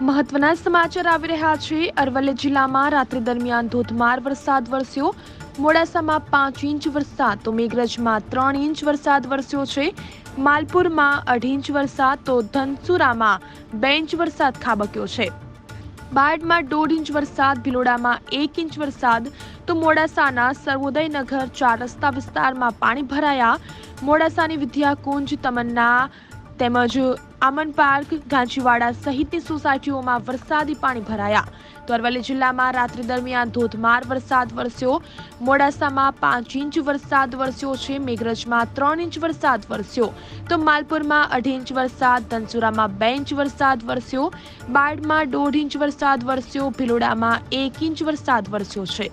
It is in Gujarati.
મહત્વના સમાચાર આવી રહ્યા છે। અરવલ્લી જિલ્લામાં રાત્રિ દરમિયાન ધોધમાર વરસાદ વરસ્યો। મોડાસામાં 5 ઇંચ વરસાદ તો મેઘરજમાં 3 ઇંચ વરસાદ વરસ્યો છે। માલપુરમાં 2.5 ઇંચ વરસાદ તો ધનસુરામાં 2 ઇંચ વરસાદ ખાબક્યો છે। બાયડમાં 1.5 ઇંચ વરસાદ, ભિલોડામાં 1 ઇંચ વરસાદ તો મોડાસાના સર્વોદયનગર 4 રસ્તા વિસ્તારમાં પાણી ભરાયા। મોડાસાની વિદ્યાકુંજ, તમન્ના તેમજ આમન પાર્ક, ગાંચીવાડા સહિતની સોસાયટીઓમાં વરસાદી પાણી ભરાયા। તો અરવલ્લી જિલ્લામાં રાત્રિ દરમિયાન ધોધમાર વરસાદ વરસ્યો। મોડાસામાં 5 ઇંચ વરસાદ વરસ્યો છે। મેઘરજમાં 3 ઇંચ વરસાદ વરસ્યો તો માલપુરમાં 2.5 ઇંચ વરસાદ, ધનસુરામાં 2 ઇંચ વરસાદ વરસ્યો, બાયડમાં 1.5 ઇંચ વરસાદ વરસ્યો, ભિલોડામાં 1 ઇંચ વરસાદ વરસ્યો છે।